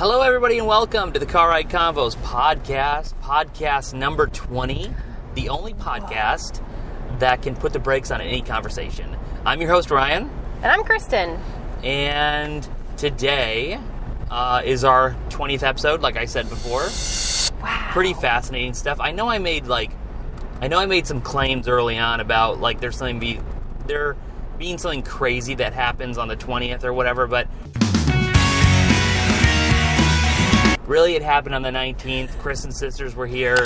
Hello, everybody, and welcome to the Car Ride Convos Podcast, podcast number 20, the only podcast that can put the brakes on any conversation. I'm your host, Ryan. And I'm Kristen. And today is our 20th episode, like I said before. Wow. Pretty fascinating stuff. I know I made some claims early on about, like, there being something crazy that happens on the 20th or whatever, but really, it happened on the 19th. Kristen's sisters were here.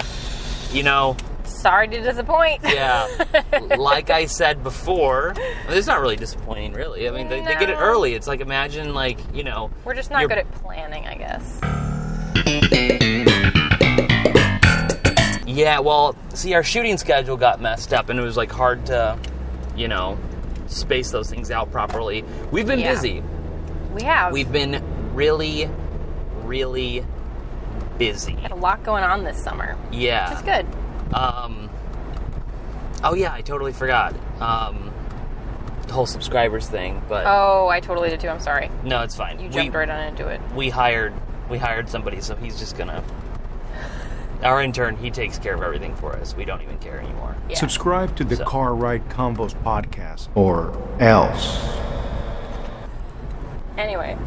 You know. Sorry to disappoint. Yeah. Like I said before, it's not really disappointing, really. I mean, they get it early. It's like, imagine, like, you know. We're just not good at planning, I guess. Yeah, well, see, our shooting schedule got messed up, and it was, like, hard to, you know, space those things out properly. We've been busy. We have. We've been really busy. Had a lot going on this summer. Yeah. Which is good. Oh yeah, I totally forgot. The whole subscribers thing, but Oh, I totally did too. I'm sorry. no, it's fine. You jumped right on into it. We hired somebody, so he's just gonna. Our intern, he takes care of everything for us. We don't even care anymore. Yeah. Subscribe to the Car Ride Convos Podcast, or else. Anyway.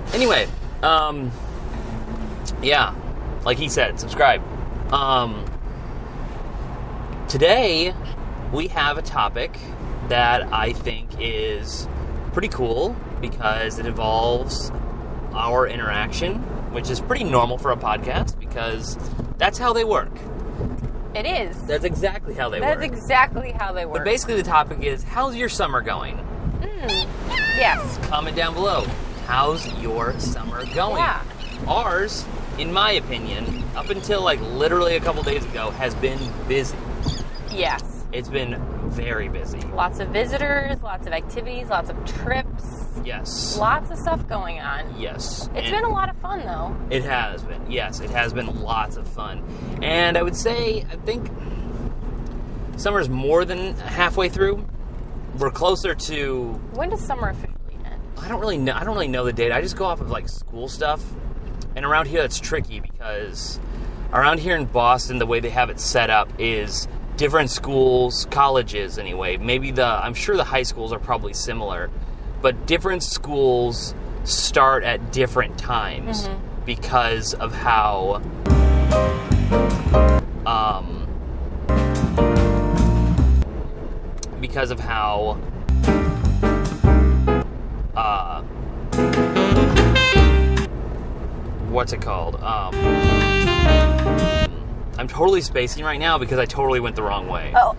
Yeah, like he said, subscribe. Today, we have a topic that I think is pretty cool because it involves our interaction, which is pretty normal for a podcast because that's how they work. It is. That's exactly how they work. That's exactly how they work. But basically the topic is, how's your summer going? Yes. Comment down below. How's your summer going? Yeah. Ours, in my opinion, up until like literally a couple days ago, has been busy. Yes. It's been very busy. Lots of visitors, lots of activities, lots of trips. Yes. Lots of stuff going on. Yes. It's been a lot of fun, though. It has been. Yes, it has been lots of fun. And I would say, I think summer's more than halfway through. We're closer to... When does summer officially end? I don't really know the date. I just go off of like school stuff. And around here, it's tricky because around here in Boston, the way they have it set up is different schools, colleges anyway. I'm sure the high schools are probably similar, but different schools start at different times because of how what's it called? I'm totally spacing right now because I totally went the wrong way. Oh.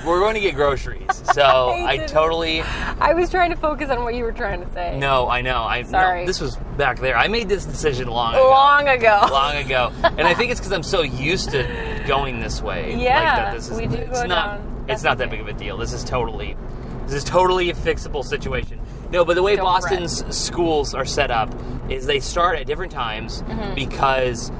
We're going to get groceries. So I was trying to focus on what you were trying to say. No, I know. Sorry. No, this was back there. I made this decision long ago. And I think it's because I'm so used to going this way. Yeah, we do go down. It's not that big of a deal. This is totally a fixable situation. No, but the way Boston's schools are set up is they start at different times because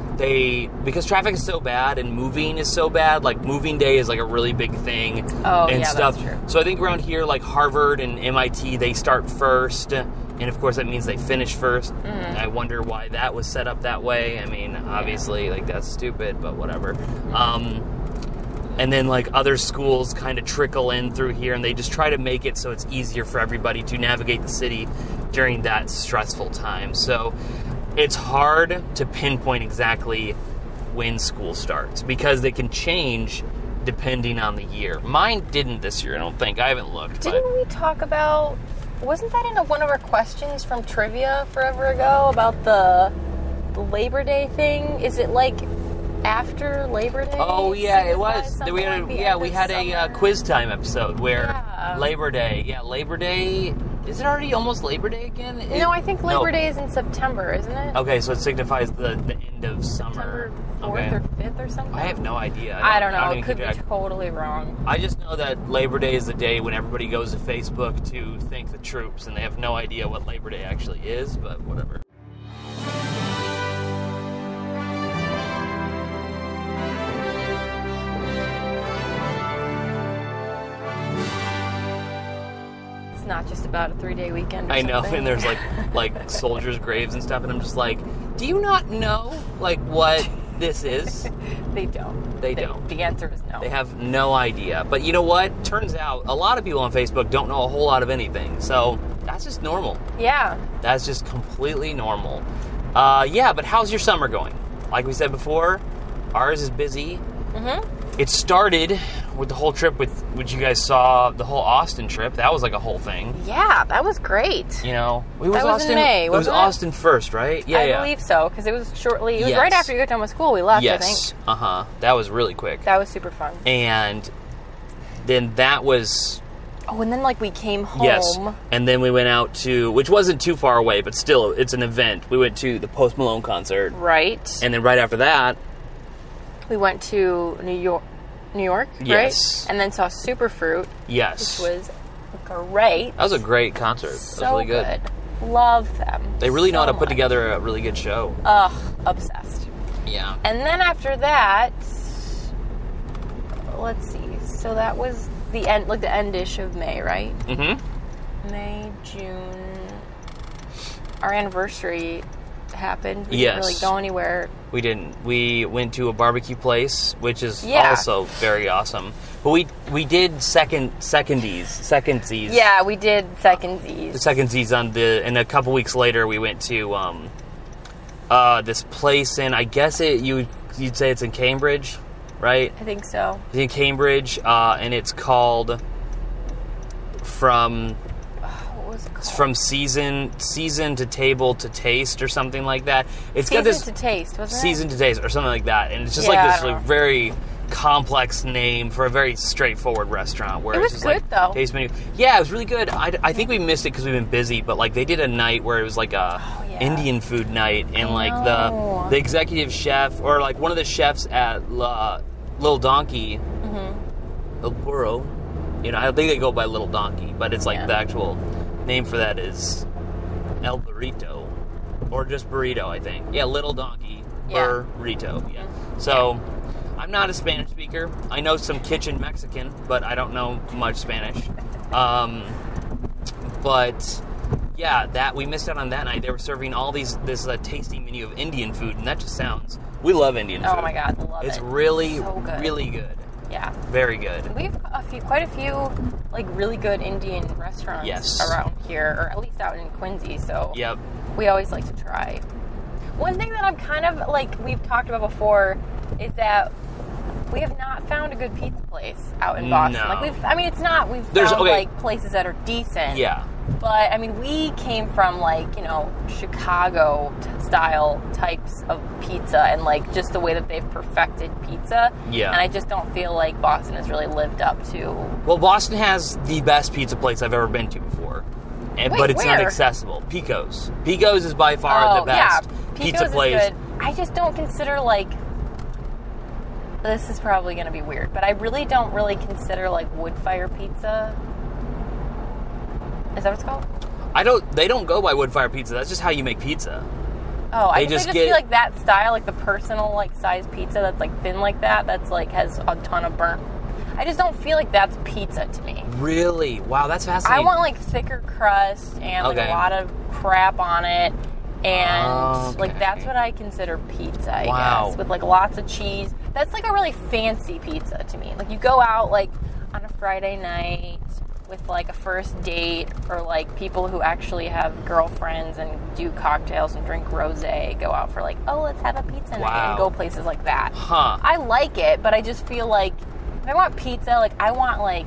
traffic is so bad and moving is so bad. Like, moving day is like a really big thing and stuff. That's true. So I think around here, like Harvard and MIT, they start first, and of course that means they finish first. I wonder why that was set up that way. I mean, obviously, like, that's stupid, but whatever. And then, like, other schools kind of trickle in through here, and they just try to make it so it's easier for everybody to navigate the city during that stressful time. So it's hard to pinpoint exactly when school starts because they can change depending on the year. Mine didn't this year, I don't think. I haven't looked. Didn't we talk about... Wasn't that in one of our questions from trivia forever ago about the Labor Day thing? Is it, like... after Labor Day? Oh, yeah, it was. We had a quiz time episode where Labor Day, is it already almost Labor Day again? No, I think Labor Day is in September, isn't it? Okay, so it signifies the end of summer. September 4th or 5th or something? I have no idea. I don't know. It could be totally wrong. I just know that Labor Day is the day when everybody goes to Facebook to thank the troops, and they have no idea what Labor Day actually is, but whatever. It's not just about a 3-day weekend or I know, something. and there's like soldiers' graves and stuff, and I'm just like, Do you not know, like, what this is? They don't. They don't. The answer is no. They have no idea. But you know what? Turns out a lot of people on Facebook don't know a whole lot of anything. So that's just normal. Yeah. That's just completely normal. Yeah, but how's your summer going? Like we said before, ours is busy. Mm-hmm. It started with the whole trip with which you guys saw, the whole Austin trip. That was like a whole thing. Yeah, that was great. You know, that was Austin, in May, wasn't it? Was Austin first, right? Yeah, I believe so, because it was shortly. It was right after you got done with school. We left, I think. Yes. That was really quick. That was super fun. And then that was. Oh, and then, like, we came home. Yes. And then we went out to, which wasn't too far away, but still, it's an event. We went to the Post Malone concert. Right. And then right after that, we went to New York, yes. Right? And then saw Superfruit. Yes. Which was great. That was a great concert. So that was really good. Love them. They really know how to put together a really good show. Ugh, obsessed. Yeah. And then after that, let's see. So that was the end, like the end-ish of May, right? Mm-hmm. May, June. Our anniversary happened. We didn't really go anywhere. We didn't. We went to a barbecue place, which is also very awesome. But we did secondsies. Yeah, we did secondsies. The secondsies and a couple weeks later we went to this place in, I guess you'd say it's in Cambridge, right? I think so. It's in Cambridge, and it's called From season to table to taste or something like that. It's got this to taste, wasn't it? Season to taste or something like that, and it's just like this like, very complex name for a very straightforward restaurant. Where it was just good like though. Taste menu. Yeah, it was really good. I think we missed it because we've been busy, but like they did a night where it was like a Indian food night, and like the executive chef or like one of the chefs at Little Donkey, El Burro. You know, I think they go by Little Donkey, but it's like the actual name for that is El Burrito, or just burrito, I think. Yeah, Little Donkey Burrito. Yeah. So, I'm not a Spanish speaker. I know some kitchen Mexican, but I don't know much Spanish. But yeah, that we missed out on that night. They were serving all this tasty menu of Indian food, and that just sounds. We love Indian food. Oh my god, love it. It's really, so good. really good. Yeah. Very good. We have quite a few, like, really good Indian restaurants around here, or at least out in Quincy, so we always like to try. One thing that I'm kind of, like, we've talked about before is that we have not found a good pizza place out in Boston. No. Like, we've found, like, places that are decent. Yeah. But, I mean, we came from, like, you know, Chicago-style types of pizza and, like, just the way that they've perfected pizza. Yeah. And I just don't feel like Boston has really lived up to... Well, Boston has the best pizza place I've ever been to before. But it's not accessible. Pico's. Pico's is by far the best pizza place. Is good. I just don't consider, like... This is probably going to be weird, but I really don't consider, like, wood fire pizza... Is that what it's called? They don't go by wood fire pizza. That's just how you make pizza. Oh, I just feel like that style, like the personal, like, size pizza that's, like, thin like that, that's, like, has a ton of burnt. I just don't feel like that's pizza to me. Really? Wow, that's fascinating. I want, like, thicker crust and, like, a lot of crap on it. And, like, that's what I consider pizza, I guess. With, like, lots of cheese. That's, like, a really fancy pizza to me. Like, you go out, like, on a Friday night... with, like, a first date, or, like, people who actually have girlfriends and do cocktails and drink rosé, go out for, like, oh, let's have a pizza night, and go places like that. I like it, but I just feel like, if I want pizza, like, I want, like,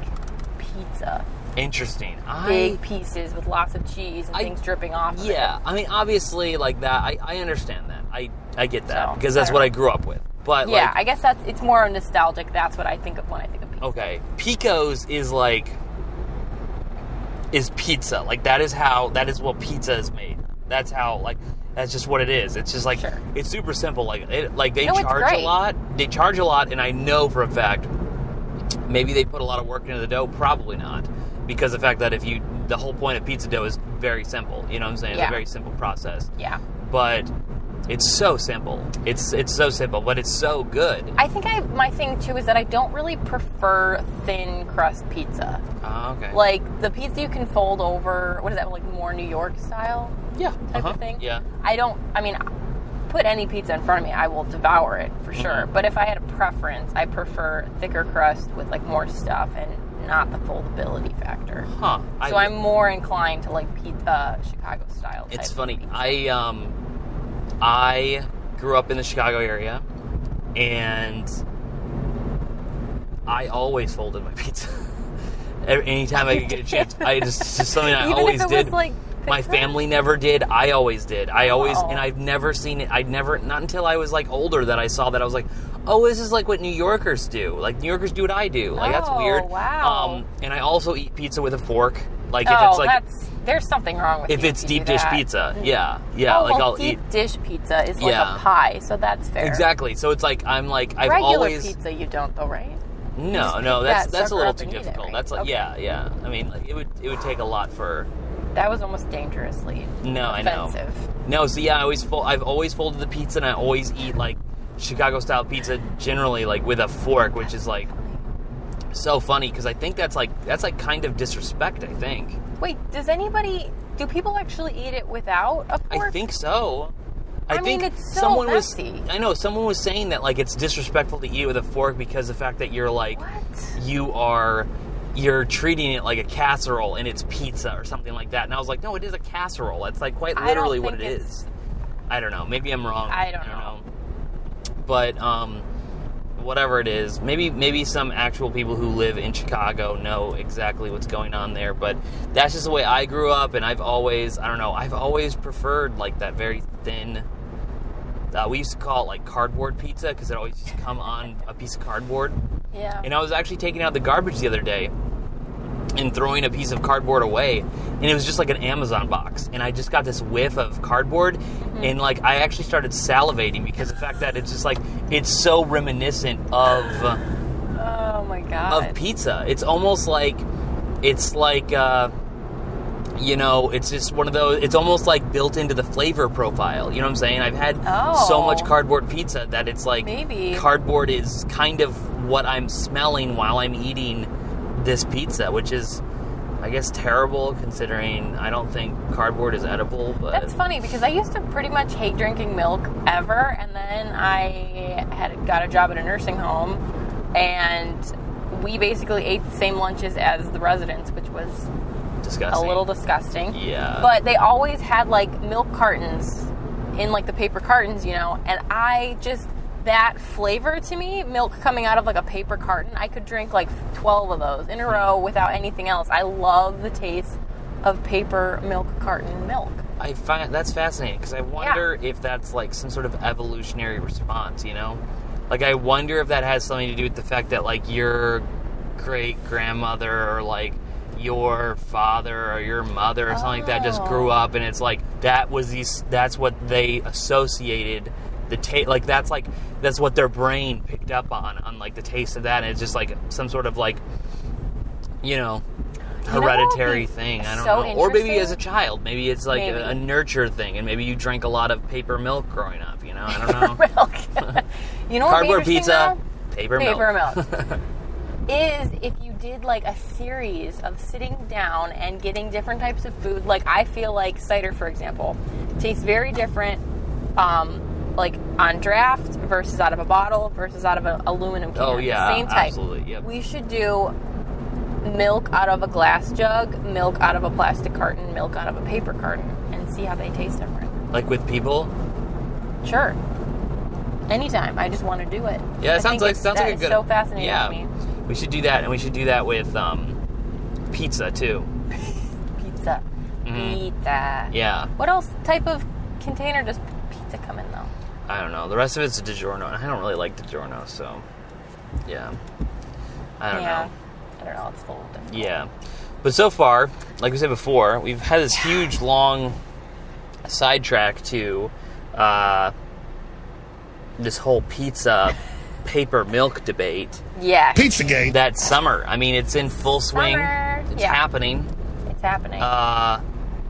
pizza. Interesting. Big pieces with lots of cheese and things dripping off of it. Yeah, I mean, obviously, like, that, I understand that. I get that, because that's what I grew up with. But, yeah, I guess it's more nostalgic. That's what I think of when I think of pizza. Okay. Pico's is, like... is pizza. Like, that is what pizza is made. That's how, like, that's just what it is. It's just, like, it's super simple. Like, they charge a lot. They charge a lot, and I know for a fact, maybe they put a lot of work into the dough. Probably not. Because the fact that the whole point of pizza dough is very simple. You know what I'm saying? It's a very simple process. Yeah. But... it's so simple. It's so simple, but it's so good. I think my thing, too, is that I don't really prefer thin crust pizza. Oh, okay. Like, the pizza you can fold over, what is that, like, more New York style? Yeah. Type of thing? Yeah. put any pizza in front of me, I will devour it for sure. But if I had a preference, I prefer thicker crust with like more stuff and not the foldability factor. Huh. So I'm more inclined to like pizza, Chicago style. It's funny. I grew up in the Chicago area, and I always folded my pizza. Anytime I could get a chance, it's just something I always did. Like my family never did. I always did. And I've never seen it. Not until I was like older that I saw that. I was like, oh, this is like what New Yorkers do. Like New Yorkers do what I do. Like that's weird. Wow. And I also eat pizza with a fork. Like if it's like there's something wrong with if you it's if you deep do dish that. pizza. Yeah. I'll deep eat dish pizza is like a pie, so that's fair. Exactly. So it's like I've regular always pizza you don't though, right? No, that's a little too difficult. difficult. That's like yeah. I mean, like, it would take a lot for. That was almost dangerously offensive. I know. No, so yeah, I've always folded the pizza, and I always eat like Chicago style pizza generally like with a fork, which is like so funny because I think that's like kind of disrespect. I think. Wait, do people actually eat it without a fork? I think so. I think it's so someone messy. someone was saying that like it's disrespectful to eat it with a fork because the fact that you're like you're treating it like a casserole and it's pizza or something like that. And I was like, no, it is a casserole. That's like quite literally what it is. I don't know. Maybe I'm wrong. I don't know. But whatever it is, maybe some actual people who live in Chicago know exactly what's going on there. But that's just the way I grew up, and I've always preferred like that very thin. We used to call it like cardboard pizza because it always used to come on a piece of cardboard. Yeah. And I was actually taking out the garbage the other day and throwing a piece of cardboard away, and it was just like an Amazon box, and I just got this whiff of cardboard, and like I actually started salivating because of the fact that it's just like it's so reminiscent of oh my god, of pizza. It's almost like it's just one of those, it's almost like built into the flavor profile. You know what I'm saying? I've had so much cardboard pizza that it's like cardboard is kind of what I'm smelling while I'm eating this pizza, which is, I guess, terrible considering I don't think cardboard is edible. But that's funny because I used to pretty much hate drinking milk ever, and then I got a job at a nursing home, and we basically ate the same lunches as the residents, which was disgusting. A little disgusting. Yeah. But they always had like milk cartons in like the paper cartons, and that flavor to me, milk coming out of like a paper carton, I could drink like 12 of those in a row without anything else. I love the taste of paper milk carton milk. I find that's fascinating because I wonder if that's like some sort of evolutionary response, Like I wonder if that has something to do with the fact that like your great grandmother or like your father or your mother or something like that just grew up, and it's like that's what they associated the taste, like that's what their brain picked up on like the taste of that, and it's just like some sort of like hereditary thing. I don't know. Or maybe as a child, maybe it's like a nurture thing, and maybe you drank a lot of paper milk growing up, I don't know. Milk. Cardboard pizza, though? paper milk. Is if you did like a series of sitting down and getting different types of food. Like I feel like cider, for example, tastes very different like on draft versus out of a bottle versus out of an aluminum can. Oh yeah, same type. Absolutely. Yep. We should do milk out of a glass jug, milk out of a plastic carton, milk out of a paper carton, and see how they taste different. Like with people? Sure. Anytime. I just want to do it. Yeah, it sounds like a good. So fascinating to me. We should do that, and we should do that with pizza too. Pizza. Mm-hmm. Pizza. Yeah. What else type of container does pizza come in, though? I don't know. The rest of it's a DiGiorno, and I don't really like DiGiorno, so yeah. I don't know. I don't know. It's a little difficult. Yeah. But so far, like we said before, we've had this huge, long sidetrack to this whole pizza paper milk debate. Yeah. Pizzagate. That summer. I mean, it's in full swing. It's happening. It's happening.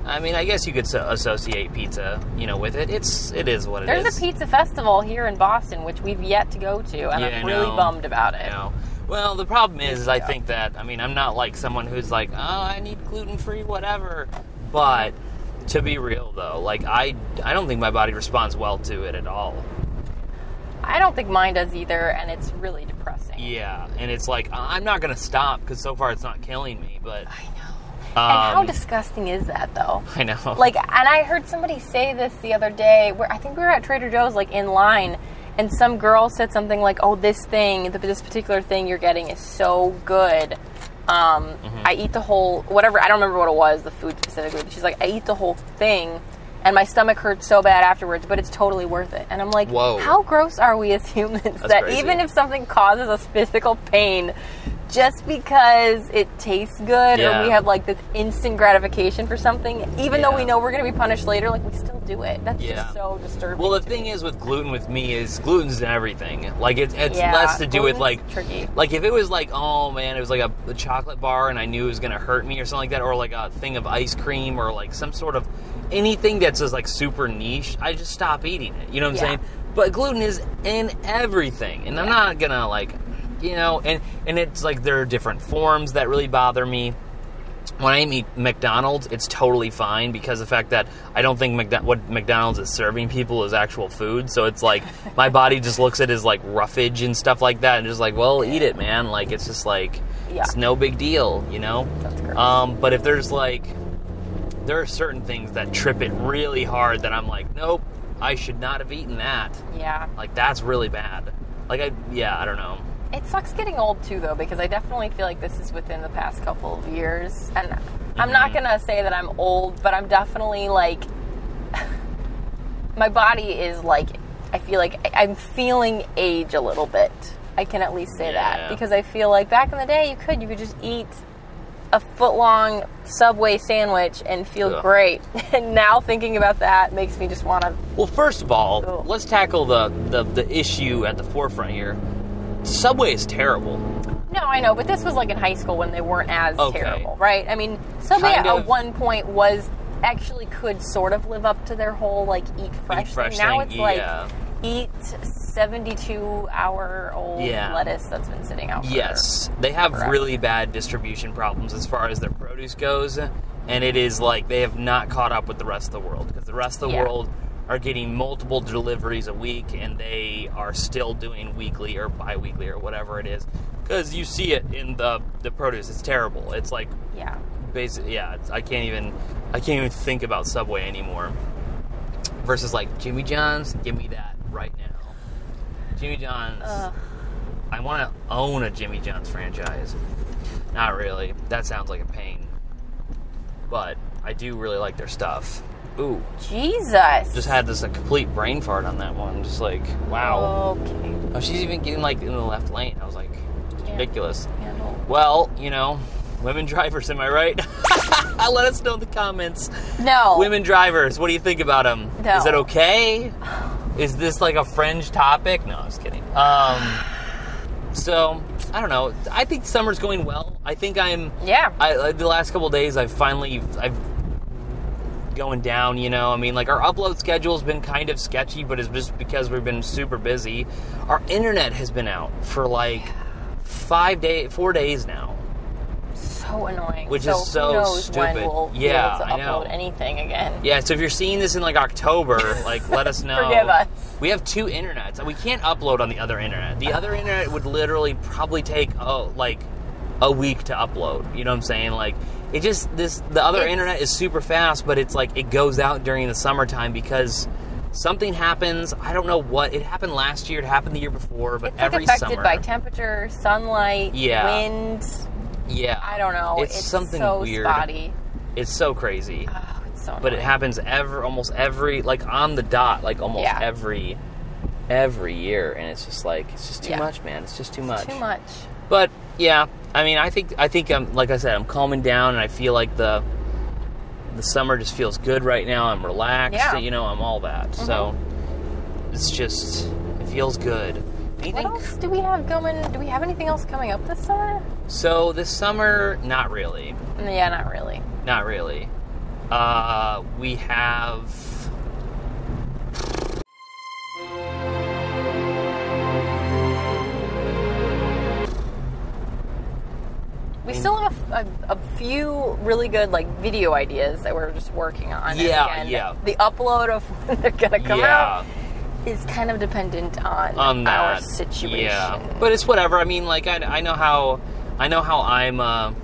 I mean, I guess you could associate pizza, with it. It is what it is. There's a pizza festival here in Boston, which we've yet to go to, and I'm really bummed about it. Well, the problem is I think that, I'm not like someone who's like, oh, I need gluten-free whatever. But To be real, though, like, I don't think my body responds well to it at all. I don't think mine does either, and it's really depressing. Yeah, and it's like, I'm not going to stop, because so far it's not killing me, but... I know. And how disgusting is that, though? I know. Like, and I heard somebody say this the other day, where I think we were at Trader Joe's, like, in line, and some girl said something like, oh, this particular thing you're getting is so good. I eat the whole, whatever, I don't remember what it was, the food specifically, but she's like, I eat the whole thing, and my stomach hurts so bad afterwards, but it's totally worth it. And I'm like, whoa, how gross are we as humans that crazy. Even if something causes us physical pain, just because it tastes good or we have like this instant gratification for something, even though we know we're going to be punished later, like we still do it. That's just so disturbing. Well, the thing is with gluten with me is gluten's in everything. Like it's less to do with like tricky. Like if it was like, oh man, it was like a chocolate bar and I knew it was going to hurt me or something like that, or like a thing of ice cream or like some sort of anything that's just like super niche, I just stop eating it. You know what I'm saying? But gluten is in everything, and I'm not gonna like. You know, and it's like there are different forms that really bother me. When I eat McDonald's, it's totally fine because of the fact that I don't think what McDonald's is serving people is actual food. So it's like my body just looks at it as like roughage and stuff like that, and just like, well, eat it, man. Like it's just like it's no big deal, you know. That's gross. But if there's like there are certain things that trip it really hard that I'm like, nope, I should not have eaten that. Yeah. Like that's really bad. Like I don't know. It sucks getting old, too, though, because I definitely feel like this is within the past couple of years. And I'm not going to say that I'm old, but I'm definitely, like... my body is, like... I feel like I'm feeling age a little bit. I can at least say that. Because I feel like back in the day, you could just eat a foot-long Subway sandwich and feel great. And now thinking about that makes me just want to... Well, first of all, let's tackle the issue at the forefront here. Subway is terrible. No, I know, but this was like in high school when they weren't as terrible, right? I mean, Subway at one point actually could sort of live up to their whole like eat fresh thing. Now it's like eat 72-hour-old lettuce that's been sitting out. Yes, they have really bad distribution problems as far as their produce goes, and it is like they have not caught up with the rest of the world because the rest of the world are getting multiple deliveries a week, and they are still doing weekly or bi-weekly or whatever it is. Because you see it in the produce. It's terrible. It's like basically I can't even think about Subway anymore. Versus like Jimmy John's, give me that right now. Jimmy John's. I want to own a Jimmy John's franchise. Not really. That sounds like a pain. But I do really like their stuff. Ooh. Jesus. Just had a complete brain fart on that one. Just like, wow. Okay. Oh, she's even getting like in the left lane. I was like, it's ridiculous. Well, you know, women drivers, am I right? Let us know in the comments. No. Women drivers, what do you think about them? No. Is it okay? Is this like a fringe topic? No, I was kidding. So, I don't know. I think summer's going well. I think the last couple of days I've going down, you know. I mean, like, our upload schedule's been kind of sketchy, but it's just because we've been super busy. Our internet has been out for like 4 days now. So annoying. Which is so who knows stupid. When we'll be able to upload anything again. Yeah, so if you're seeing this in like October, like, let us know. Forgive us. We have 2 internets. We can't upload on the other internet. The other internet would literally probably take like a week to upload. You know what I'm saying? Like, it just, the other internet is super fast, but it's like it goes out during the summertime because something happens. I don't know what. It happened last year. It happened the year before, but it's every like summer. affected by temperature, sunlight, wind. Yeah. I don't know. It's something so weird. Spotty. It's so crazy. Oh, it's so annoying. But it happens almost every, like on the dot, like almost every year, and it's just like, it's just too much, man. It's just too much. Too much. But yeah, I mean, I think I'm, like I said, I'm calming down, and I feel like the summer just feels good right now. I'm relaxed, you know, I'm all that. Mm-hmm. So it's just, it feels good. What else do we have going? Do we have anything else coming up this summer? So this summer, not really. Yeah, not really. Not really. We have... We still have a few really good, like, video ideas that we're just working on. Yeah, and yeah. The upload of when they're going to come out is kind of dependent on our situation. Yeah. But it's whatever. I mean, like, I know how I'm...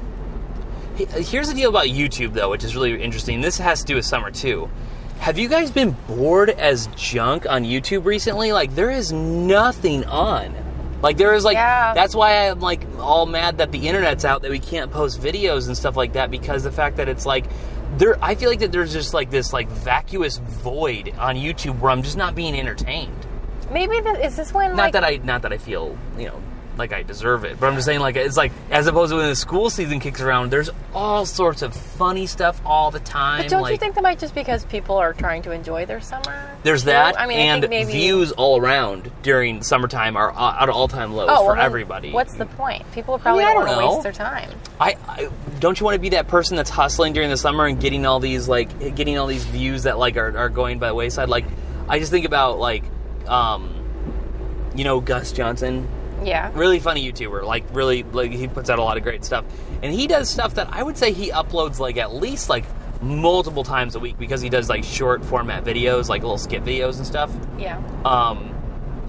Here's the deal about YouTube, though, which is really interesting. This has to do with summer, too. Have you guys been bored as junk on YouTube recently? Like, there is nothing on. Like, there is, like, that's why I'm, like, all mad that the internet's out, that we can't post videos and stuff like that, because the fact that it's, like, I feel like that there's just, like, this, like, vacuous void on YouTube where I'm just not being entertained. Maybe, is this when, not that I feel, you know, like I deserve it, but I'm just saying, like, it's like, as opposed to when the school season kicks around, there's all sorts of funny stuff all the time. But don't you think that might just because people are trying to enjoy their summer? There's that, I mean, and I think maybe views all around during summertime are at all-time lows for everybody. What's the point? People probably don't want to waste their time. I don't you want to be that person that's hustling during the summer and getting all these views that, like, are going by the wayside? Like, I just think about, like, you know, Gus Johnson. Yeah. Really funny YouTuber. Like, really, like, he puts out a lot of great stuff. And he does stuff that I would say he uploads, like, at least, like, multiple times a week, because he does, like, short format videos, like little skit videos and stuff. Yeah.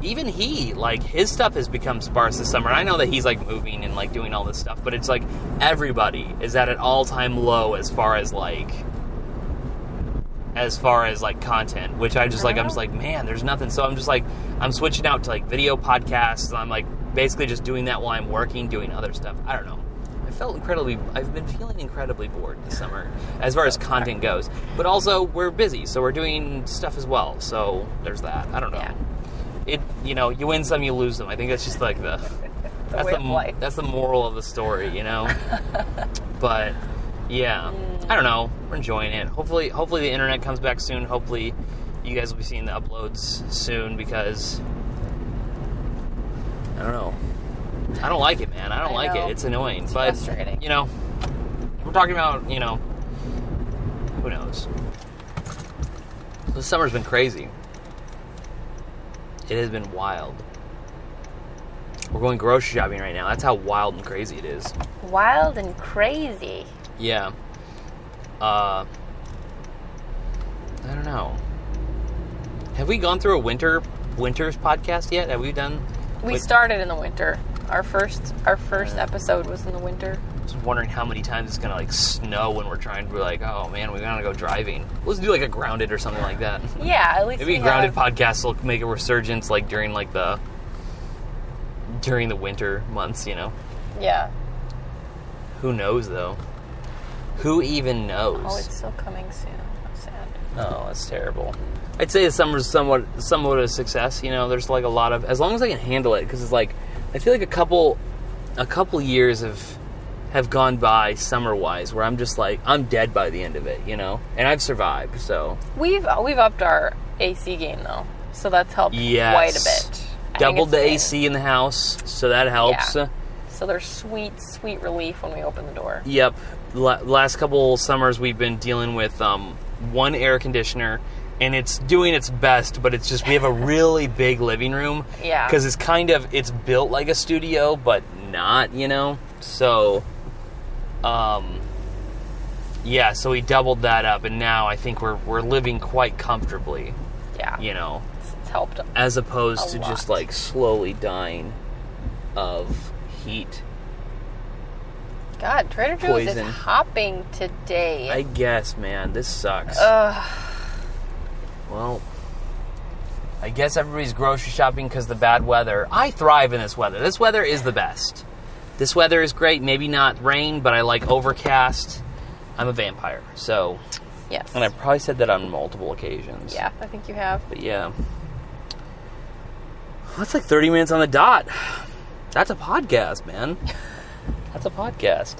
Even he, like, his stuff has become sparse this summer. And I know that he's, like, moving and, like, doing all this stuff, but it's, like, everybody is at an all-time low as far as, like, content, which I just, like, I'm just like, man, there's nothing. So I'm just, like, I'm switching out to, like, video podcasts, and I'm, like, basically just doing that while I'm working, doing other stuff. I don't know. I've been feeling incredibly bored this summer, as far as content goes. But also, we're busy, so we're doing stuff as well. So there's that. I don't know. Yeah. You know, you win some, you lose them. I think that's just, like, that's the moral of the story, you know? But, yeah. I don't know. We're enjoying it. Hopefully the internet comes back soon. Hopefully you guys will be seeing the uploads soon, because I don't know. I don't like it, man. I don't like it. It's annoying. It's frustrating. You know, we're talking about, you know, who knows. This summer's been crazy. It has been wild. We're going grocery shopping right now. That's how wild and crazy it is. Wild and crazy. Yeah. I don't know. Have we gone through a winter's podcast yet? Have we done? We started in the winter. Our first episode was in the winter. I was wondering how many times it's gonna, like, snow when we're trying to be like, oh man, we gotta go driving. Let's do, like, a Grounded or something like that. Yeah, at least maybe a Grounded podcast will make a resurgence, like, during the winter months, you know. Yeah. Who knows, though? Who even knows? Oh, it's still coming soon. I'm sad. Oh, that's terrible. I'd say the summer's somewhat a success. You know, there's, like, a lot of, as long as I can handle it, because it's like, I feel like a couple years have gone by summer-wise where I'm just like, I'm dead by the end of it, you know? And I've survived, so. We've upped our AC game, though, so that's helped quite a bit. Doubled the AC in the house, so that helps. Yeah. So there's sweet, sweet relief when we open the door. Yep. Last couple summers we've been dealing with one air conditioner, and it's doing its best, but it's just, we have a really big living room. Yeah. Because it's built like a studio, but not, you know? So, yeah, so we doubled that up, and now I think we're living quite comfortably. Yeah. You know? It's helped as opposed to just, like, slowly dying of heat. God, Trader Joe's is hopping today. I guess, man. This sucks. Well, I guess everybody's grocery shopping because of the bad weather. I thrive in this weather. This weather is the best. This weather is great. Maybe not rain, but I like overcast. I'm a vampire, so. Yes. And I've probably said that on multiple occasions. Yeah, I think you have. But yeah. That's like 30 minutes on the dot. That's a podcast, man. That's a podcast.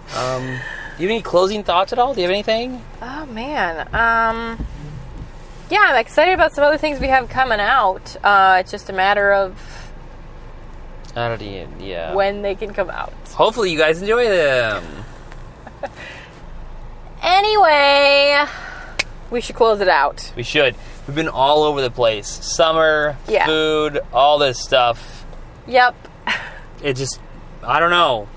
Do you have any closing thoughts at all? Do you have anything? Oh, man. Yeah, I'm excited about some other things we have coming out. It's just a matter of when they can come out. Hopefully you guys enjoy them. Anyway, we should close it out. We should. We've been all over the place. Summer, food, all this stuff. Yep. It just, I don't know.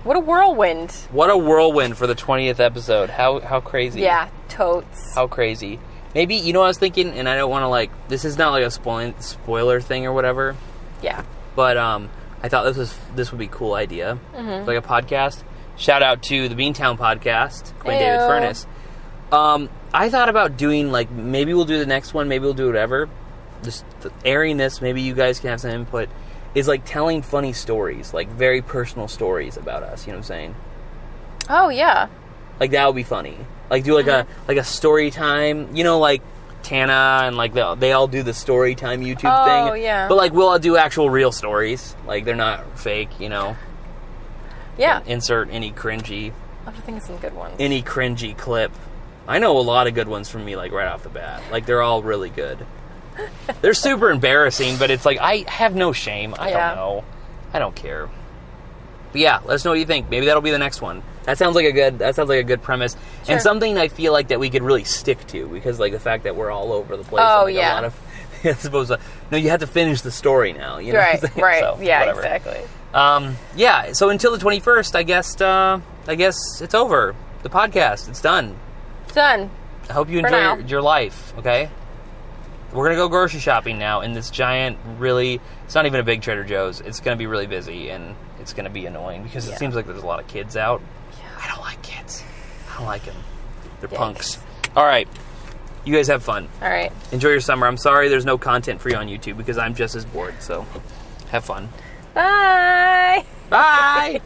What a whirlwind. What a whirlwind for the 20th episode. How crazy. Yeah, totes. How crazy. Maybe, you know what I was thinking, and I don't want to, like, this is not like a spoiler thing or whatever. Yeah. But I thought this would be a cool idea. Mm-hmm. Like a podcast. Shout out to the Beantown podcast, Quinn David Furness. I thought about doing, like, maybe we'll do the next one, maybe we'll do whatever. Just airing this, maybe you guys can have some input. Is like telling funny stories, like very personal stories about us. You know what I'm saying? Oh yeah. Like that would be funny. Like do like a story time. You know, like Tana and like they all do the story time YouTube thing. Oh yeah. But like we'll all do actual real stories. Like they're not fake. You know. Yeah. And insert any cringy. I have to think of some good ones. Any cringy clip. I know a lot of good ones from me. Like right off the bat. Like they're all really good. They're super embarrassing, but it's like I have no shame. I don't know. I don't care. But yeah, let us know what you think. Maybe that'll be the next one. That sounds like a good premise, sure. And something I feel like that we could really stick to because like the fact that we're all over the place. Oh and, like, yeah. A lot of, I suppose no, you have to finish the story now. You know right. Right. So, yeah. whatever. Exactly. Yeah. So until the 21st, I guess it's over. The podcast, it's done. It's done. I hope you enjoy your life. Okay. We're going to go grocery shopping now in this giant, really, it's not even a big Trader Joe's. It's going to be really busy, and it's going to be annoying because it seems like there's a lot of kids out. Yeah. I don't like kids. I don't like them. They're punks. All right. You guys have fun. All right. Enjoy your summer. I'm sorry there's no content for you on YouTube because I'm just as bored, so have fun. Bye. Bye.